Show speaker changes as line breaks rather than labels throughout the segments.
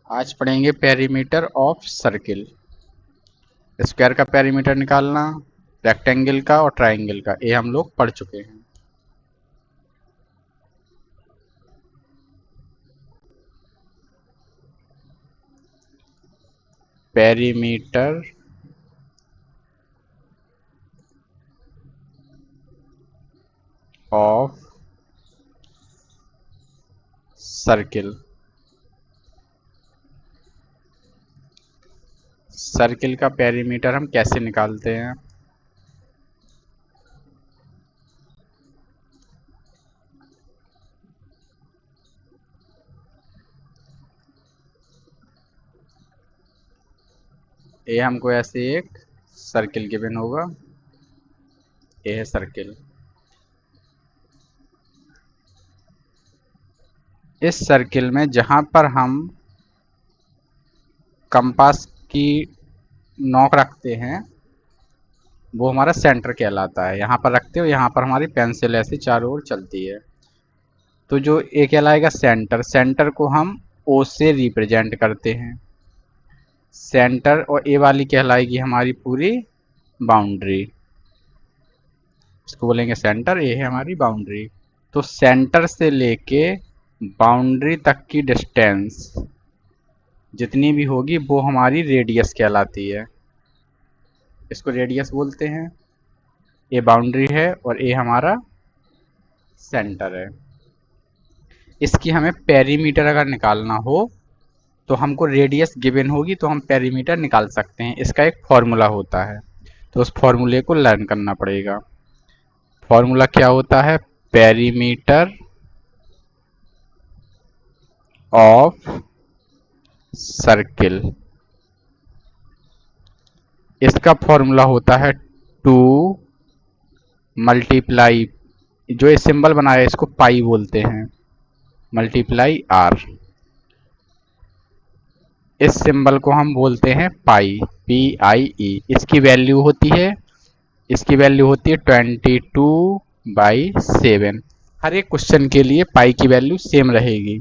आज पढ़ेंगे perimeter of circle. Square का पेरीमीटर निकालना, रेक्टेंगल का और ट्राइंगल का, ये हम लोग पढ़ चुके हैं। Perimeter of circle. सर्किल का पेरीमीटर हम कैसे निकालते हैं? ये हमको ऐसे एक सर्किल गिवन होगा, ये है सर्किल। इस सर्किल में जहां पर हम कंपास की नोक रखते हैं वो हमारा सेंटर कहलाता है। यहाँ पर रखते हो, यहाँ पर हमारी पेंसिल ऐसे चारों ओर चलती है, तो जो ए कहलाएगा सेंटर। सेंटर को हम ओ से रिप्रेजेंट करते हैं सेंटर, और ए वाली कहलाएगी हमारी पूरी बाउंड्री, इसको बोलेंगे सेंटर। ए है हमारी बाउंड्री। तो सेंटर से लेके बाउंड्री तक की डिस्टेंस जितनी भी होगी वो हमारी रेडियस कहलाती है, इसको रेडियस बोलते हैं। ये बाउंड्री है और ये हमारा सेंटर है। इसकी हमें पेरीमीटर अगर निकालना हो तो हमको रेडियस गिवन होगी तो हम पेरीमीटर निकाल सकते हैं। इसका एक फॉर्मूला होता है, तो उस फॉर्मूले को लर्न करना पड़ेगा। फॉर्मूला क्या होता है? Perimeter of circle. इसका फॉर्मूला होता है 2 मल्टीप्लाई, जो ये सिंबल बनाया है इसको पाई बोलते हैं, मल्टीप्लाई आर। इस सिंबल को हम बोलते हैं पाई, PIE। इसकी वैल्यू होती है 22/7। हर एक क्वेश्चन के लिए पाई की वैल्यू सेम रहेगी,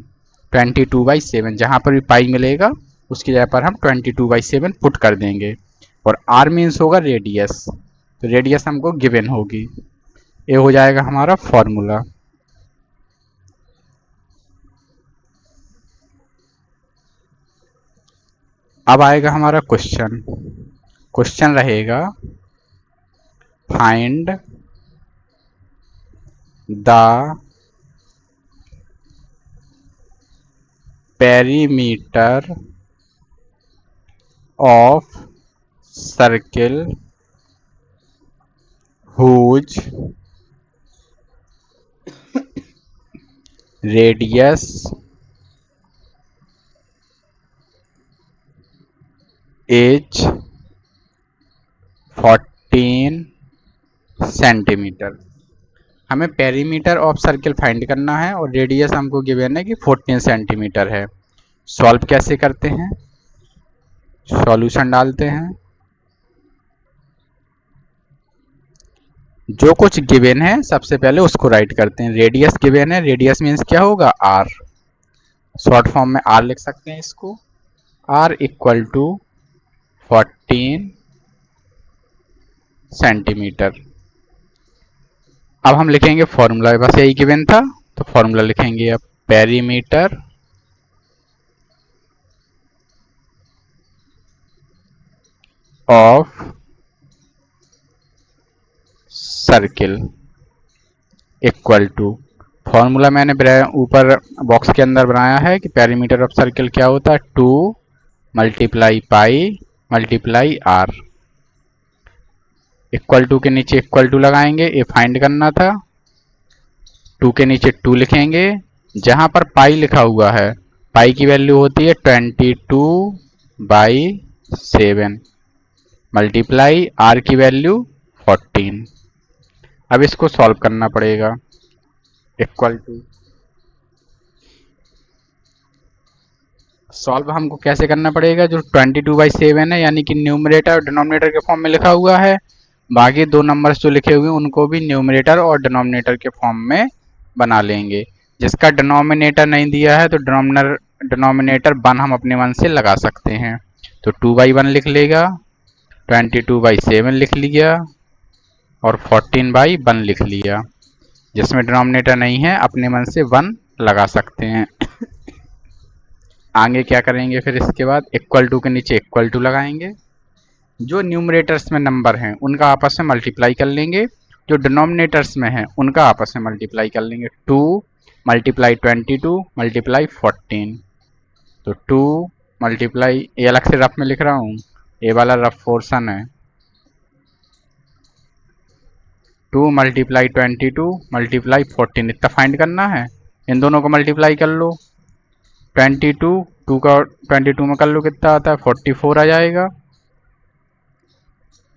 22/7। जहां पर भी पाई मिलेगा उसकी जगह पर हम 22/7 पुट कर देंगे। और आर मीन्स होगा रेडियस, तो रेडियस हमको गिवन होगी। ये हो जाएगा हमारा फॉर्मूला। अब आएगा हमारा क्वेश्चन। क्वेश्चन रहेगा find the perimeter of circle whose radius is 14 centimetre. हमें पेरीमीटर ऑफ सर्किल फाइंड करना है और रेडियस हमको गिवन है कि 14 सेंटीमीटर है। सॉल्व कैसे करते हैं? सॉल्यूशन डालते हैं। जो कुछ गिवन है सबसे पहले उसको राइट करते हैं। रेडियस गिवन है, रेडियस मीन्स क्या होगा? आर। शॉर्ट फॉर्म में आर लिख सकते हैं इसको। R equal to 14 centimetre. अब हम लिखेंगे फॉर्मूला, बस यही गिवन था तो फॉर्मूला लिखेंगे अब। Perimeter of circle equal to, formula मैंने ऊपर बॉक्स के अंदर बनाया है कि पेरीमीटर ऑफ सर्किल क्या होता है? 2 multiply pi multiply R. Equal to के नीचे इक्वल टू लगाएंगे, ये फाइंड करना था। 2 के नीचे 2 लिखेंगे। जहां पर पाई लिखा हुआ है, पाई की वैल्यू होती है 22/7 मल्टीप्लाई आर की वैल्यू 14। अब इसको सॉल्व करना पड़ेगा। इक्वल टू, सॉल्व हमको कैसे करना पड़ेगा? जो 22/7 है यानी कि न्यूमरेटर और डिनोमिनेटर के फॉर्म में लिखा हुआ है, बाकी दो नंबर्स जो लिखे हुए हैं उनको भी न्यूमरेटर और डिनोमिनेटर के फॉर्म में बना लेंगे। जिसका डिनोमिनेटर नहीं दिया है तो डिनोमिनेटर 1 हम अपने मन से लगा सकते हैं। तो 2/1 लिख लेगा, 22/7 लिख लिया और 14/1 लिख लिया। जिसमें डिनोमिनेटर नहीं है अपने मन से 1 लगा सकते हैं। आगे क्या करेंगे फिर इसके बाद, इक्वल टू के नीचे इक्वल टू लगाएंगे। जो न्यूमरेटर्स में नंबर हैं उनका आपस में मल्टीप्लाई कर लेंगे, जो डिनोमिनेटर्स में हैं उनका आपस में मल्टीप्लाई कर लेंगे। 2 मल्टीप्लाई 22 मल्टीप्लाई 14। तो 2 मल्टीप्लाई, ये अलग से रफ में लिख रहा हूँ, ये वाला रफ पोर्शन है। 2 मल्टीप्लाई 22 मल्टीप्लाई 14, इतना फाइंड करना है। इन दोनों को मल्टीप्लाई कर लो, 22 2 का 22 में कर लो, कितना आता है 44 आ जाएगा।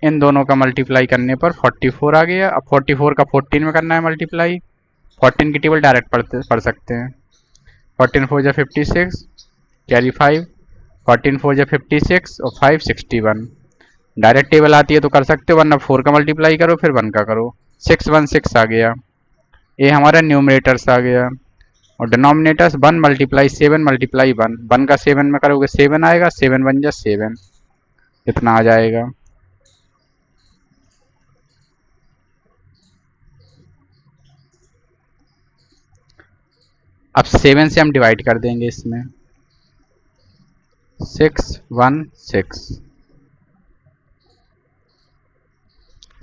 इन दोनों का मल्टीप्लाई करने पर 44 आ गया। अब 44 का 14 में करना है मल्टीप्लाई। 14 की टेबल डायरेक्ट पढ़ सकते हैं। 14 4 जा 56, कैरी 5, 14 4 जा 56 और 5 61। डायरेक्ट टेबल आती है तो कर सकते हो, वरना 4 का मल्टीप्लाई करो फिर 1 का करो। 616 आ गया। ये हमारा न्यूमरेटर्स आ गया। और डिनोमिनेटर्स 1 मल्टीप्लाई 7 मल्टीप्लाई 1, 1 का 7 में करोगे 7 आएगा, 7 1 जा 7, इतना आ जाएगा। अब 7 से हम डिवाइड कर देंगे इसमें, 6 1 6,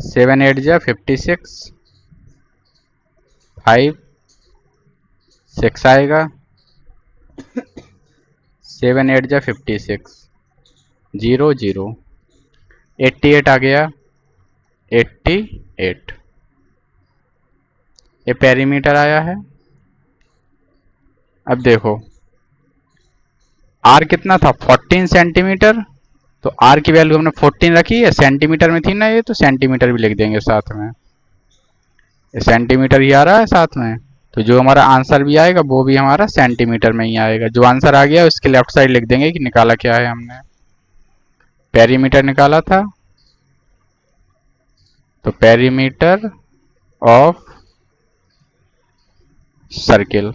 7 8 जा 56, 5 6 आएगा, 7 8 जा 56, 0 0, 88 आ गया, 88। ये पेरीमीटर आया है। अब देखो आर कितना था 14 सेंटीमीटर, तो आर की वैल्यू हमने 14 रखी है, सेंटीमीटर में थी ना ये, तो सेंटीमीटर भी लिख देंगे साथ में, ये सेंटीमीटर ही आ रहा है साथ में। तो जो हमारा आंसर भी आएगा वो भी हमारा सेंटीमीटर में ही आएगा। जो आंसर आ गया उसके लेफ्ट साइड लिख देंगे कि निकाला क्या है हमने, पेरीमीटर निकाला था। तो पेरीमीटर ऑफ सर्किल।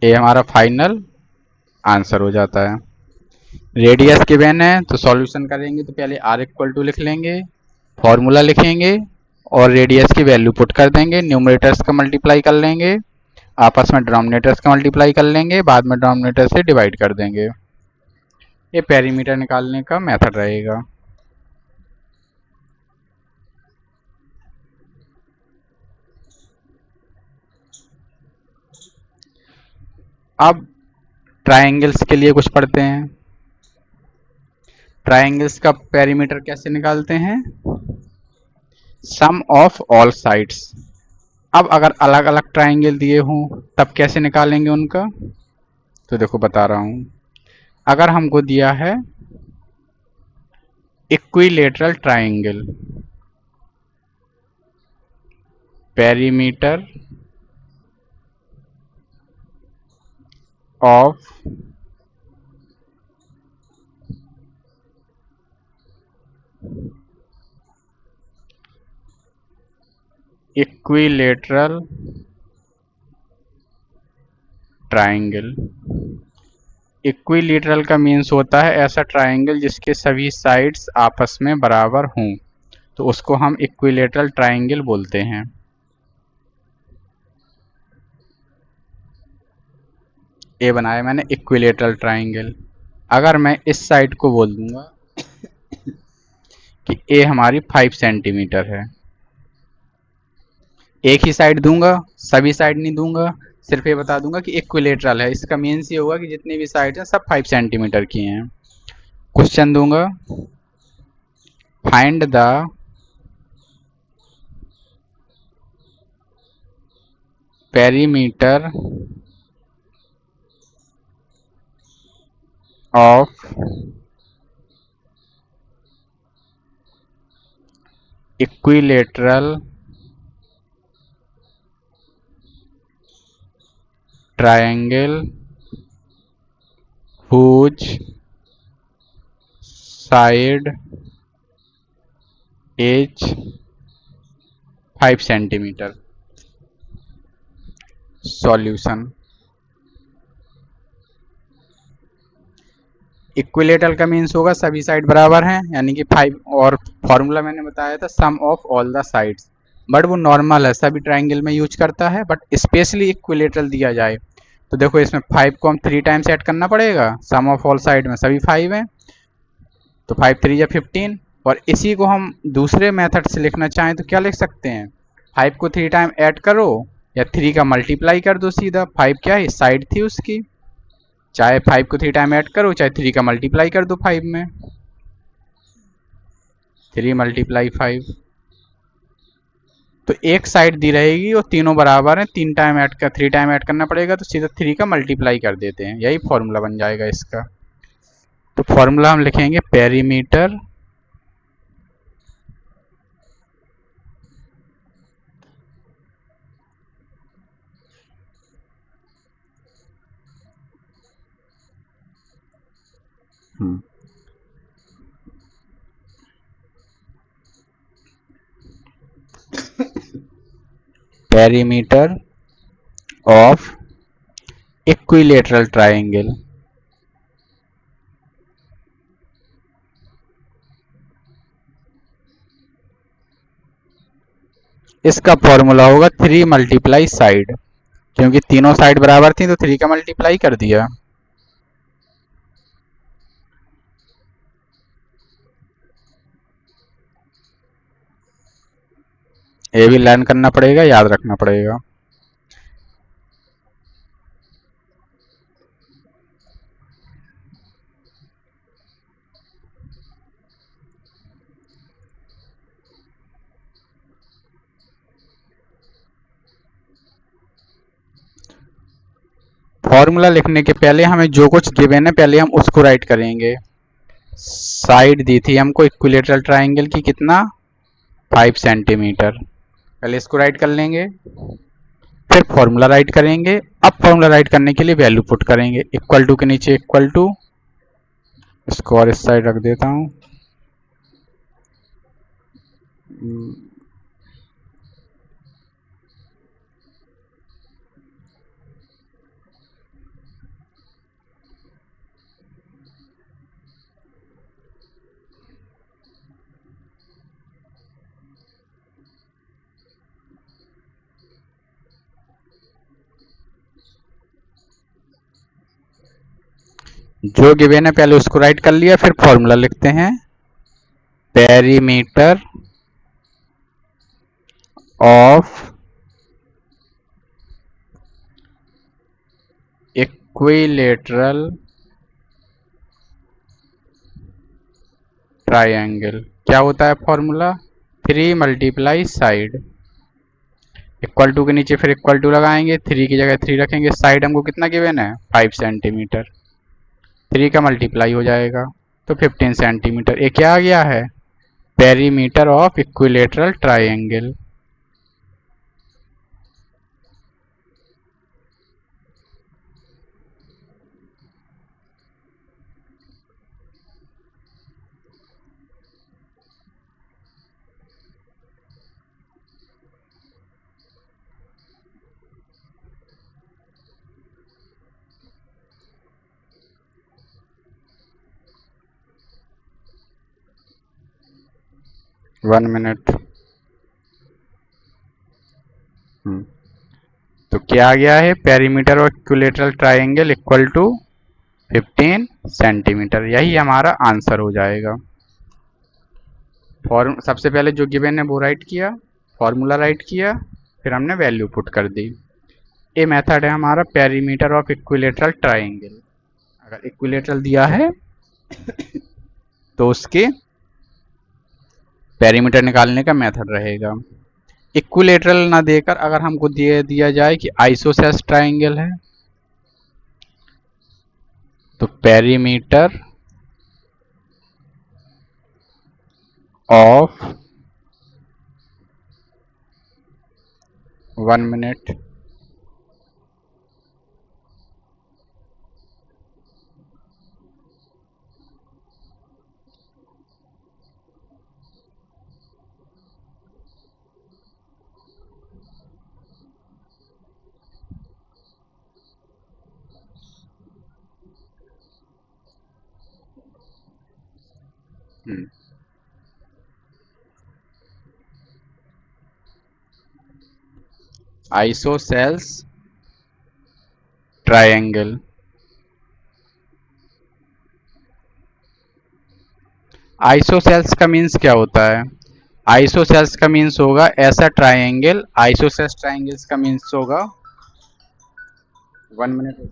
ये हमारा फाइनल आंसर हो जाता है। रेडियस गिवन है तो सॉल्यूशन करेंगे तो पहले r इक्वल टू लिख लेंगे, फॉर्मूला लिखेंगे और रेडियस की वैल्यू पुट कर देंगे। न्यूमरेटर्स का मल्टीप्लाई कर लेंगे, आपस में डिनोमिनेटर्स का मल्टीप्लाई कर लेंगे, बाद में डिनोमिनेटर से डिवाइड कर देंगे। ये पेरीमीटर निकालने का मेथड रहेगा। अब ट्रायंगल्स के लिए कुछ पढ़ते हैं। ट्रायंगल्स का पेरीमीटर कैसे निकालते हैं, सम ऑफ ऑल साइड्स। अब अगर अलग अलग ट्रायंगल दिए हों तब कैसे निकालेंगे उनका, तो देखो बता रहा हूं। अगर हमको दिया है equilateral triangle, perimeter of equilateral triangle. Equilateral का मीन्स होता है ऐसा ट्रायंगल जिसके सभी साइड्स आपस में बराबर हों, तो उसको हम इक्विलेटरल ट्रायंगल बोलते हैं। ये बनाया मैंने इक्विलेटरल ट्रायंगल। अगर मैं इस साइड को बोल दूंगा कि ए हमारी 5 सेंटीमीटर है, एक ही साइड दूंगा, सभी साइड नहीं दूंगा, सिर्फ ये बता दूंगा कि इक्विलेटरल है, इसका मीन्स ये होगा कि जितनी भी साइड है सब 5 सेंटीमीटर की हैं। क्वेश्चन दूंगा, find the perimeter of equilateral triangle whose side as 5 centimetre. Solution. Equilateral का मीन्स होगा सभी साइड बराबर हैं, यानी कि 5, और फॉर्मूला मैंने बताया था sum of all the sides, but वो नॉर्मल है, सभी ट्राइंगल में यूज करता है, बट स्पेशली इक्विलेटरल दिया जाए तो देखो इसमें 5 को हम 3 टाइम्स ऐड करना पड़ेगा, सम ऑफ ऑल साइड में सभी 5 हैं तो 5 3 या 15। और इसी को हम दूसरे मेथड से लिखना चाहें तो क्या लिख सकते हैं, 5 को 3 टाइम ऐड करो या 3 का मल्टीप्लाई कर दो सीधा, 5 क्या है साइड थी उसकी, चाहे 5 को 3 टाइम ऐड करो चाहे 3 का मल्टीप्लाई कर दो 5 में, 3 मल्टीप्लाई 5। तो एक साइड दी रहेगी और तीनों बराबर हैं, 3 टाइम ऐड करना पड़ेगा तो सीधा 3 का मल्टीप्लाई कर देते हैं, यही फॉर्मूला बन जाएगा इसका। तो फॉर्मूला हम लिखेंगे perimeter perimeter of equilateral triangle. इसका फॉर्मूला होगा 3 मल्टीप्लाई साइड, क्योंकि तीनों साइड बराबर थी तो 3 का मल्टीप्लाई कर दिया। ये भी लर्न करना पड़ेगा, याद रखना पड़ेगा। फॉर्मूला लिखने के पहले हमें जो कुछ गिवन है पहले हम उसको राइट करेंगे। साइड दी थी हमको इक्विलेटरल ट्राइंगल की कितना, 5 सेंटीमीटर, पहले इसको राइट कर लेंगे, फिर फॉर्मूला राइट करेंगे। अब फॉर्मूला राइट करने के लिए वैल्यू पुट करेंगे, इक्वल टू के नीचे इक्वल टू, इसको और इस साइड रख देता हूं, जो गिवन है पहले उसको राइट कर लिया, फिर फॉर्मूला लिखते हैं पेरीमीटर ऑफ इक्विलेटरल ट्राइंगल। क्या होता है formula, 3 multiply side, equal to के नीचे फिर इक्वल टू लगाएंगे, 3 की जगह 3 रखेंगे, साइड हमको कितना गिवन है 5 सेंटीमीटर, 3 का मल्टीप्लाई हो जाएगा तो 15 सेंटीमीटर। ये क्या आ गया है, perimeter of equilateral triangle. One minute. तो क्या आ गया है, perimeter of equilateral triangle equal to 15 centimetre, यही हमारा आंसर हो जाएगा। फॉर्म सबसे पहले जो गिवन है वो राइट किया, फॉर्मूला राइट किया, फिर हमने वैल्यू पुट कर दी। ये मेथड है हमारा पेरीमीटर ऑफ इक्विलेटरल ट्राइंगल। अगर इक्विलेटरल दिया है तो उसके पेरीमीटर निकालने का मेथड रहेगा। इक्विलेटरल ना देकर अगर हमको दिया जाए कि आइसोसेलेस ट्राइंगल है, तो perimeter of, 1 minute, isosceles triangle. Isosceles का मीन्स क्या होता है? आइसोसेल्स का मीन्स होगा ऐसा ट्रायंगल। आइसोसेल्स ट्रायंगल्स का मीन्स होगा 1 मिनट।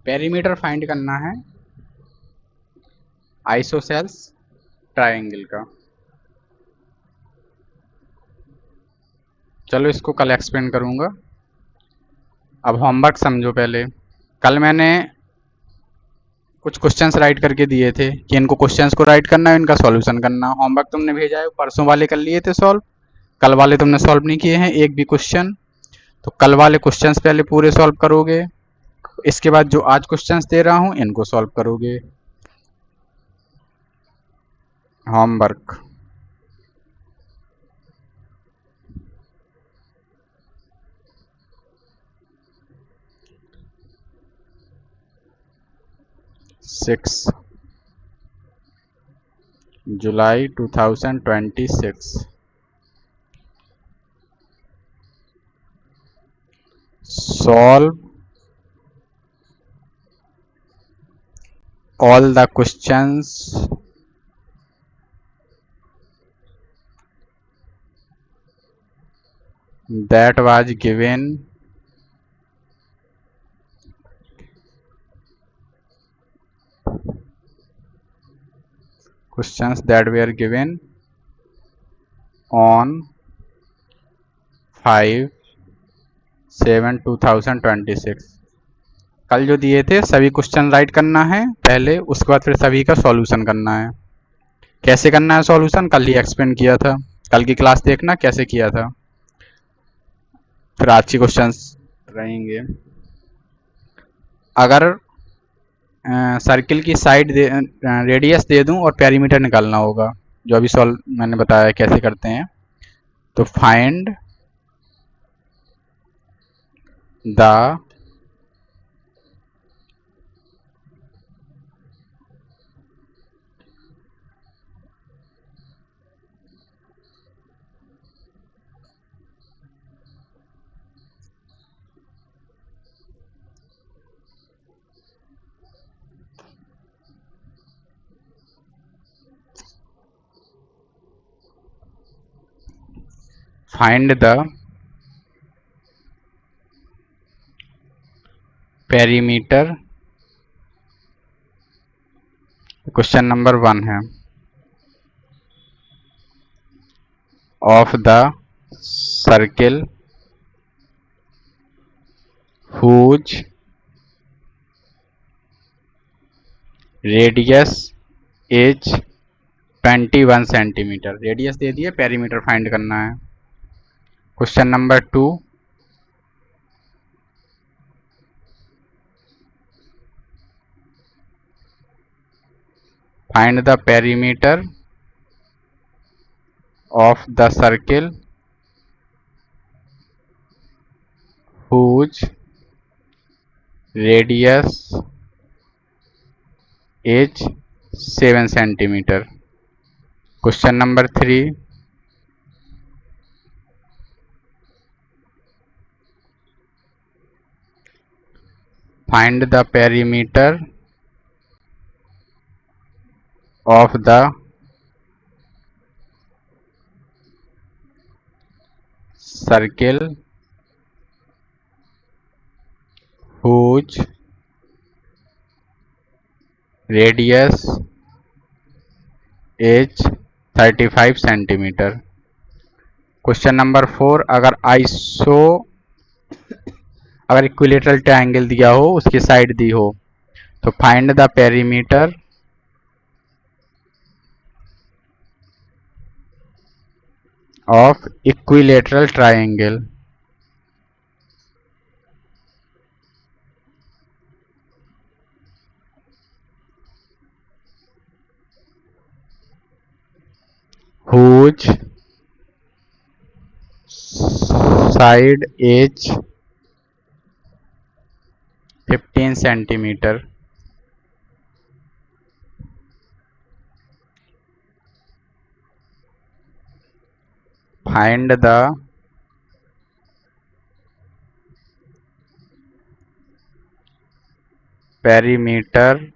पेरीमीटर फाइंड करना है आइसोसेल्स ट्रायंगल का। चलो इसको कल एक्सप्लेन करूंगा। अब होमवर्क समझो पहले। कल मैंने कुछ क्वेश्चंस राइट करके दिए थे कि इनको क्वेश्चंस को राइट करना है, इनका सॉल्यूशन करना। होमवर्क तुमने भेजा है, परसों वाले कर लिए थे सॉल्व, कल वाले तुमने सॉल्व नहीं किए हैं एक भी क्वेश्चन। तो कल वाले क्वेश्चंस पहले पूरे सॉल्व करोगे, इसके बाद जो आज क्वेश्चंस दे रहा हूं इनको सॉल्व करोगे। Homework. Six July 2026। solve all the questions that was given on 5/7/2026। कल जो दिए थे सभी क्वेश्चन राइट करना है पहले, उसके बाद फिर सभी का सॉल्यूशन करना है। कैसे करना है सॉल्यूशन कल ही एक्सप्लेन किया था, कल की क्लास देखना कैसे किया था। फिर आज के क्वेश्चंस रहेंगे। अगर सर्किल की साइड रेडियस दे दूं और पेरीमीटर निकालना होगा, जो अभी सॉल्व मैंने बताया कैसे करते हैं। तो find the find the perimeter. Question number 1 है of the circle whose radius is 21 centimetre. Radius दे दिए, पेरीमीटर फाइंड करना है। Question number 2, find the perimeter of the circle whose radius is 7 centimetre. Question number 3, find the perimeter of the circle whose radius is 35 centimetre. Question number 4, अगर equilateral triangle दिया हो, उसकी side दी हो, तो find the perimeter of equilateral triangle. whose side is 15 centimetre. Find the perimeter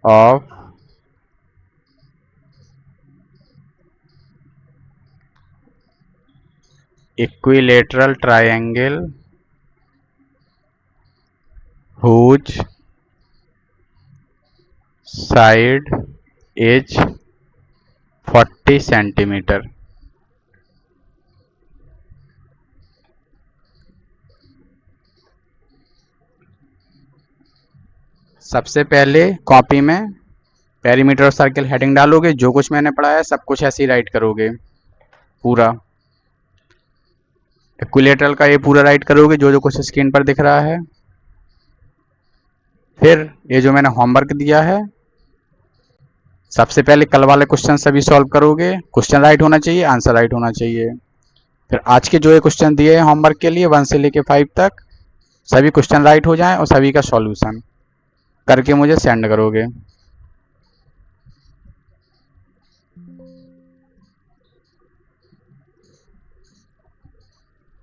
of equilateral triangle whose side is 40 centimetre. सबसे पहले copy में perimeter of circle heading डालोगे, जो कुछ मैंने पढ़ा है सब कुछ ऐसे ही राइट करोगे पूरा। इक्विलेटरल का ये पूरा राइट करोगे जो जो कुछ स्क्रीन पर दिख रहा है। फिर ये जो मैंने होमवर्क दिया है, सबसे पहले कल वाले क्वेश्चन सभी सॉल्व करोगे। क्वेश्चन राइट होना चाहिए, आंसर राइट होना चाहिए। फिर आज के जो ये क्वेश्चन दिए हैं होमवर्क के लिए 1 से लेके 5 तक, सभी क्वेश्चन राइट हो जाएं और सभी का सॉल्यूशन करके मुझे सेंड करोगे।